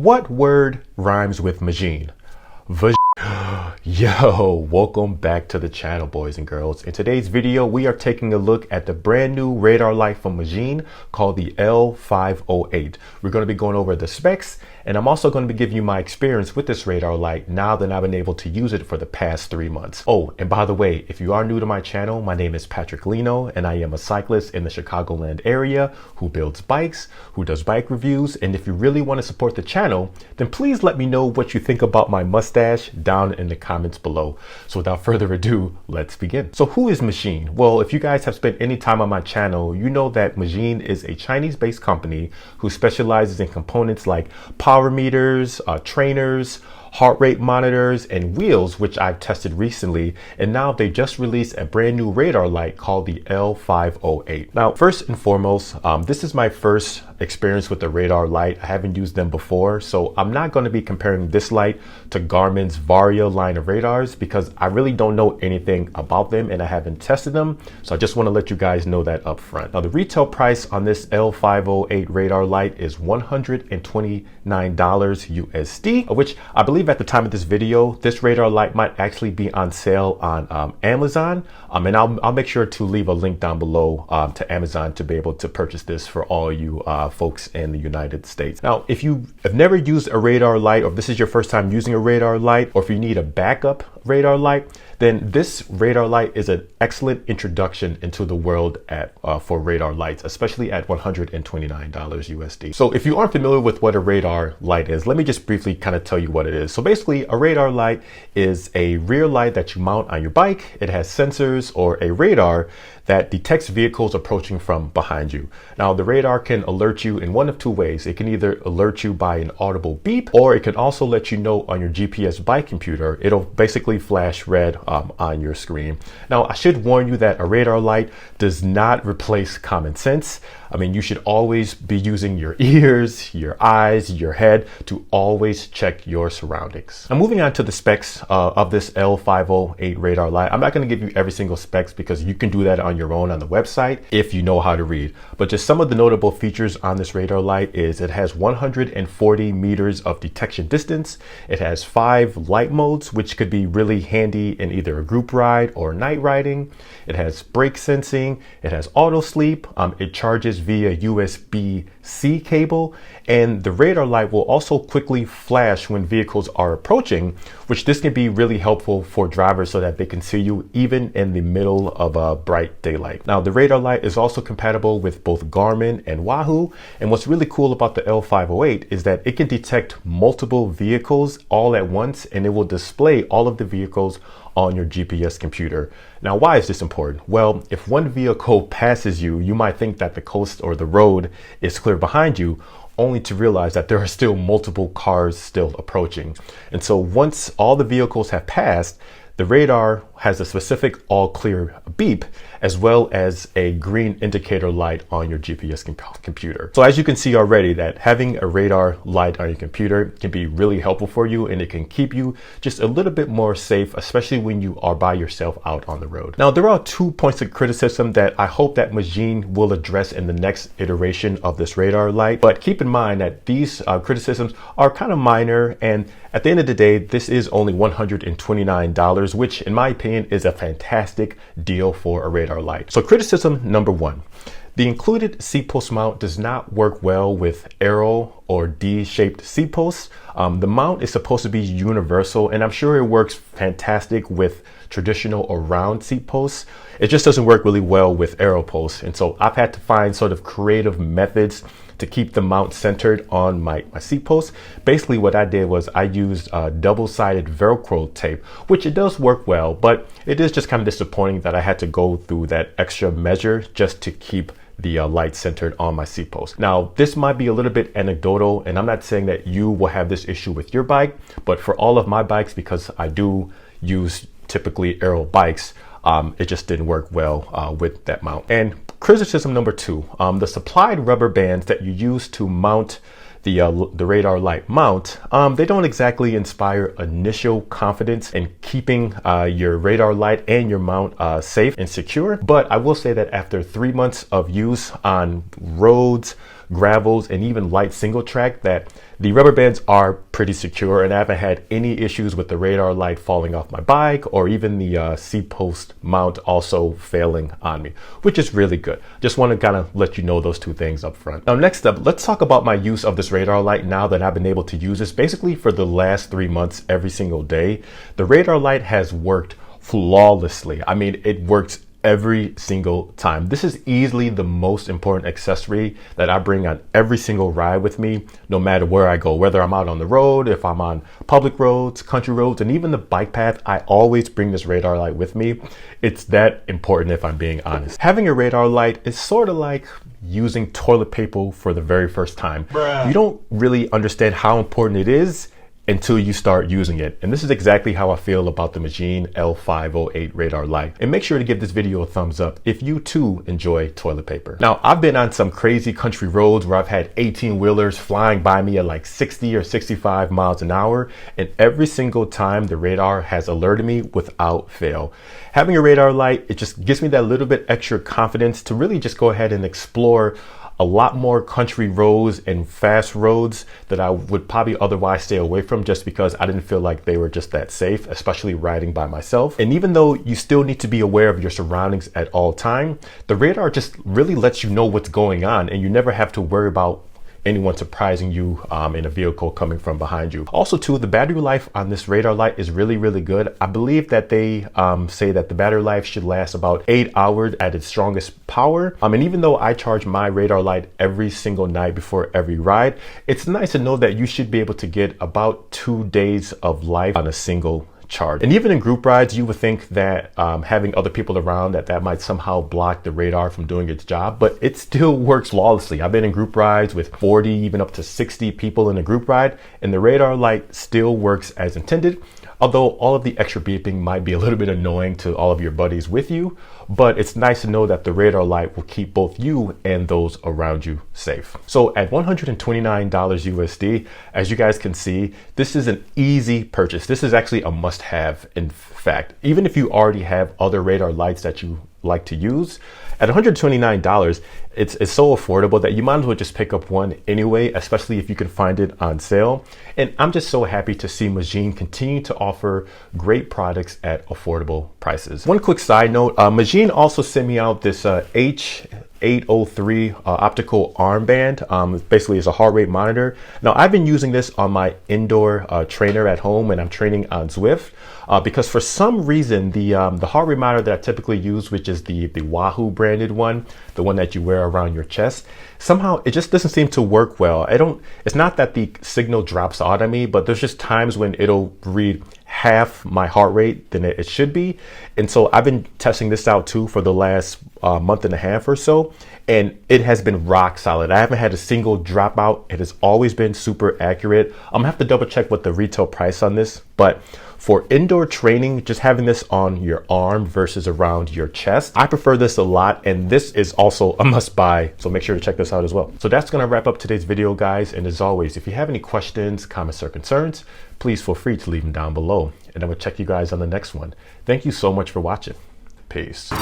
What word rhymes with Magene? Yo, welcome back to the channel, boys and girls. In today's video, we are taking a look at the brand new radar light from Magene called the L508. We're going to be going over the specs, and I'm also going to be giving you my experience with this radar light now that I've been able to use it for the past 3 months. Oh, and by the way, if you are new to my channel, my name is Patrick Lino, and I am a cyclist in the Chicagoland area who builds bikes, who does bike reviews. And if you really want to support the channel, then please let me know what you think about my mustache down in the comments below. So without further ado, let's begin. So who is Magene? Well, if you guys have spent any time on my channel, you know that Magene is a Chinese-based company who specializes in components like power meters, trainers, heart rate monitors, and wheels, which I've tested recently. And now they just released a brand new radar light called the L508. Now, first and foremost, this is my first experience with the radar light. I haven't used them before, so I'm not going to be comparing this light to Garmin's Varia line of radars because I really don't know anything about them and I haven't tested them. So I just want to let you guys know that up front. Now, the retail price on this L508 radar light is $129 USD, which I believe at the time of this video, this radar light might actually be on sale on Amazon. And I'll make sure to leave a link down below to Amazon to be able to purchase this for all you folks in the United States. Now, if you have never used a radar light, or if this is your first time using a radar light, or if you need a backup radar light, then this radar light is an excellent introduction into the world for radar lights, especially at $129 USD. So if you aren't familiar with what a radar light is, let me just briefly kind of tell you what it is. So basically, a radar light is a rear light that you mount on your bike. It has sensors or a radar that detects vehicles approaching from behind you. Now, the radar can alert you in one of two ways. It can either alert you by an audible beep, or it can also let you know on your GPS bike computer. It'll basically flash red on your screen. Now, I should warn you that a radar light does not replace common sense. I mean, you should always be using your ears, your eyes, your head to always check your surroundings. Now, moving on to the specs of this L508 radar light. I'm not going to give you every single specs because you can do that on your own on the website if you know how to read. But just some of the notable features on this radar light is it has 140 meters of detection distance. It has 5 light modes, which could be really handy in either a group ride or night riding. It has brake sensing. It has auto sleep. It charges via USB-C cable, and the radar light will also quickly flash when vehicles are approaching, which this can be really helpful for drivers so that they can see you even in the middle of a bright daylight. Now, the radar light is also compatible with both Garmin and Wahoo, and what's really cool about the L508 is that it can detect multiple vehicles all at once, and it will display all of the vehicles on your GPS computer. Now, why is this important? Well, if one vehicle passes you, you might think that the coast or the road is clear behind you, only to realize that there are still multiple cars still approaching. And so once all the vehicles have passed, the radar has a specific all clear beep, as well as a green indicator light on your GPS computer. So as you can see already, that having a radar light on your computer can be really helpful for you, and it can keep you just a little bit more safe, especially when you are by yourself out on the road. Now, there are 2 points of criticism that I hope that Magene will address in the next iteration of this radar light, but keep in mind that these criticisms are kind of minor, and at the end of the day, this is only $129, which in my opinion is a fantastic deal for a radar light. So criticism number 1, the included seat post mount does not work well with arrow or D-shaped seat posts. The mount is supposed to be universal, and I'm sure it works fantastic with traditional or round seat posts. It just doesn't work really well with arrow posts. And so I've had to find sort of creative methods to keep the mount centered on my seat post. Basically what I did was I used double-sided Velcro tape, which it does work well, but it is just kind of disappointing that I had to go through that extra measure just to keep the light centered on my seat post. Now, this might be a little bit anecdotal, and I'm not saying that you will have this issue with your bike, but for all of my bikes, because I do use typically aero bikes, it just didn't work well with that mount. And criticism number 2, the supplied rubber bands that you use to mount the radar light mount, they don't exactly inspire initial confidence in keeping your radar light and your mount safe and secure. But I will say that after 3 months of use on roads, gravels, and even light single track, that the rubber bands are pretty secure, and I haven't had any issues with the radar light falling off my bike or even the seat post mount also failing on me, which is really good. Just want to kind of let you know those two things up front. Now, next up, let's talk about my use of this radar light now that I've been able to use this basically for the last 3 months every single day. The radar light has worked flawlessly. I mean, it works every single time. This is easily the most important accessory that I bring on every single ride with me, no matter where I go, whether I'm out on the road, if I'm on public roads, country roads, and even the bike path. I always bring this radar light with me. It's that important, if I'm being honest. Having a radar light is sort of like using toilet paper for the very first time. Bruh. You don't really understand how important it is until you start using it. And this is exactly how I feel about the Magene L508 radar light. And make sure to give this video a thumbs up if you too enjoy toilet paper. Now, I've been on some crazy country roads where I've had 18 wheelers flying by me at like 60 or 65 miles an hour. And every single time the radar has alerted me without fail. Having a radar light, it just gives me that little bit extra confidence to really just go ahead and explore a lot more country roads and fast roads that I would probably otherwise stay away from, just because I didn't feel like they were just that safe, especially riding by myself. And even though you still need to be aware of your surroundings at all time, the radar just really lets you know what's going on, and you never have to worry about anyone surprising you in a vehicle coming from behind you. Also too, the battery life on this radar light is really good. I believe that they say that the battery life should last about 8 hours at its strongest power. And even though I charge my radar light every single night before every ride, it's nice to know that you should be able to get about 2 days of life on a single charge. And even in group rides, you would think that having other people around that might somehow block the radar from doing its job, but it still works flawlessly. I've been in group rides with 40, even up to 60 people in a group ride, and the radar light still works as intended. Although all of the extra beeping might be a little bit annoying to all of your buddies with you, but it's nice to know that the radar light will keep both you and those around you safe. So at $129 USD, as you guys can see, this is an easy purchase. This is actually a must-have, in fact. Even if you already have other radar lights that you like to use, at $129, it's so affordable that you might as well just pick up one anyway, especially if you can find it on sale. And I'm just so happy to see Magene continue to offer great products at affordable prices. One quick side note, Magene also sent me out this H803 optical armband. Basically, it's a heart rate monitor. Now, I've been using this on my indoor trainer at home when I'm training on Zwift, because for some reason the heart rate monitor that I typically use, which is the Wahoo branded one, the one that you wear around your chest, somehow it just doesn't seem to work well. It's not that the signal drops out on me, but there's just times when it'll read half my heart rate than it should be. And so I've been testing this out too for the last month and a half or so, and it has been rock solid. I haven't had a single dropout. It has always been super accurate. I'm gonna have to double check what the retail price on this, but for indoor training, just having this on your arm versus around your chest, I prefer this a lot, and this is also a must buy, so make sure to check this out as well. So that's gonna wrap up today's video, guys, and as always, if you have any questions, comments, or concerns, please feel free to leave them down below, and I will check you guys on the next one. Thank you so much for watching. Peace.